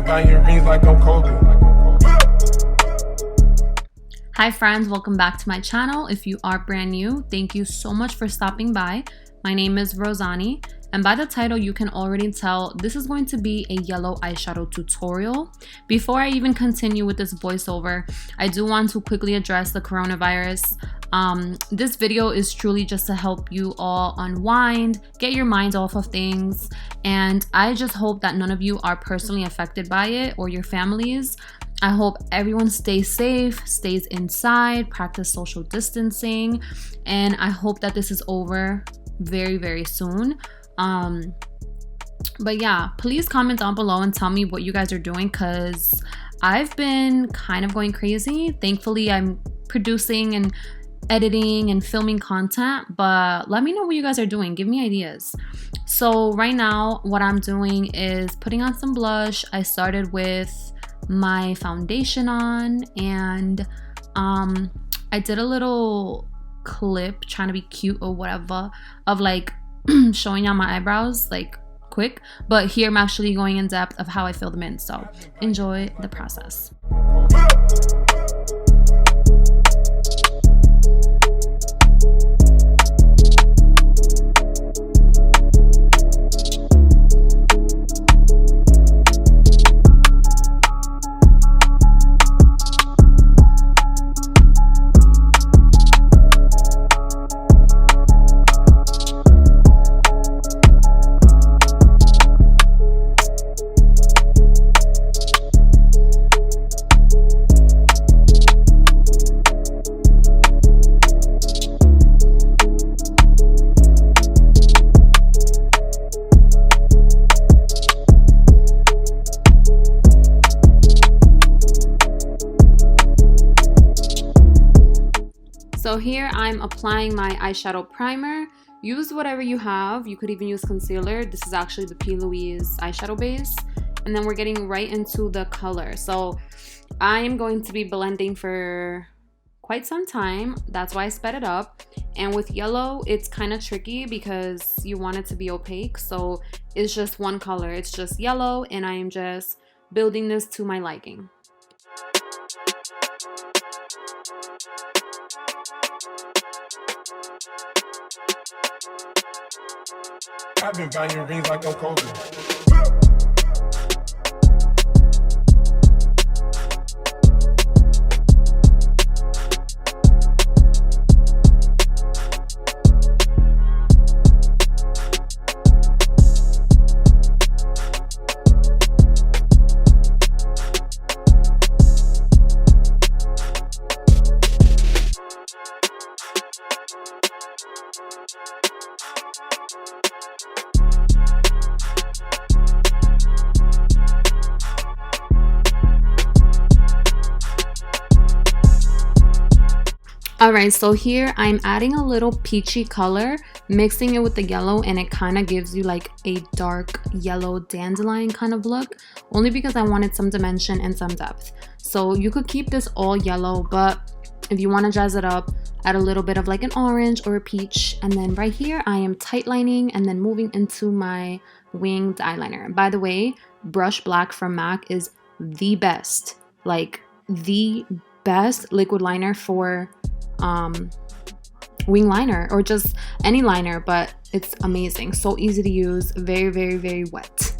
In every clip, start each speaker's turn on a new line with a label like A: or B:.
A: buying rings like I'm Kobe.
B: Hi friends, welcome back to my channel. If you are brand new, thank you so much for stopping by. My name is Rosanny, and by the title you can already tell this is going to be a yellow eyeshadow tutorial. Before I even continue with this voiceover, I do want to quickly address the coronavirus. This video is truly just to help you all unwind, get your minds off of things, and I just hope that none of you are personally affected by it or your families. I hope everyone stays safe, stays inside, practice social distancing, and I hope that this is over very, very soon. But yeah, please comment down below and tell me what you guys are doing, because I've been kind of going crazy. Thankfully, I'm producing and editing and filming content, but let me know what you guys are doing. Give me ideas. So right now, what I'm doing is putting on some blush. I started with my foundation on, and I did a little clip trying to be cute or whatever of like showing out my eyebrows like quick, but here I'm actually going in depth of how I fill them in, so enjoy the process. So here I'm applying my eyeshadow primer. Use whatever you have. You could even use concealer. This is actually the PLEUR's eyeshadow base. And then we're getting right into the color. So I am going to be blending for quite some time. That's why I sped it up. And with yellow, it's kind of tricky because you want it to be opaque. So it's just one color. It's just yellow, and I am just building this to my liking.
A: I've been buying rings like I'm Kobe.
B: Alright, so here I'm adding a little peachy color, mixing it with the yellow, and it kind of gives you like a dark yellow dandelion kind of look, only because I wanted some dimension and some depth. So you could keep this all yellow, but if you want to jazz it up, add a little bit of like an orange or a peach. And then right here I am tightlining and then moving into my winged eyeliner. By the way, Brush Black from MAC is the best, like the best liquid liner for wing liner or just any liner, but it's amazing. So easy to use, very, very, very wet.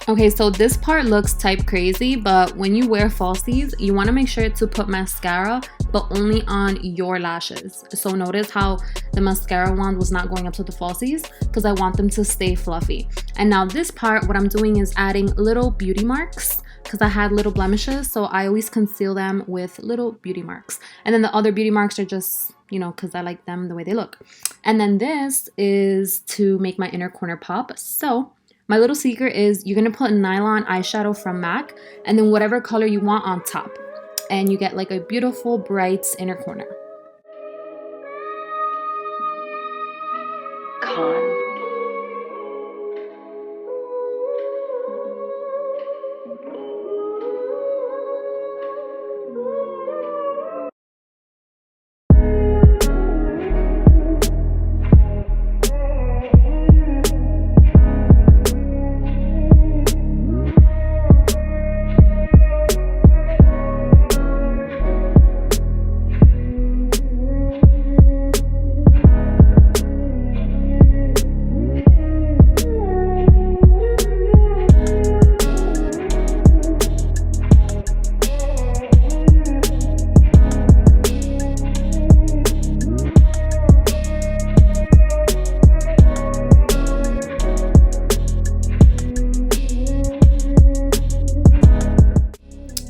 B: Okay, so this part looks type crazy, but when you wear falsies, you want to make sure to put mascara, but only on your lashes. So notice how the mascara wand was not going up to the falsies, because I want them to stay fluffy. And now this part, what I'm doing is adding little beauty marks, because I had little blemishes, so I always conceal them with little beauty marks. And then the other beauty marks are just, you know, because I like them the way they look. And then this is to make my inner corner pop. So My little secret is you're gonna put nylon eyeshadow from MAC and then whatever color you want on top. And you get like a beautiful bright inner corner.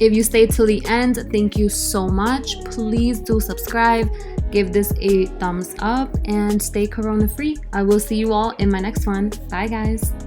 B: If you stayed till the end, thank you so much. Please do subscribe, give this a thumbs up, and stay corona free. I will see you all in my next one. Bye guys.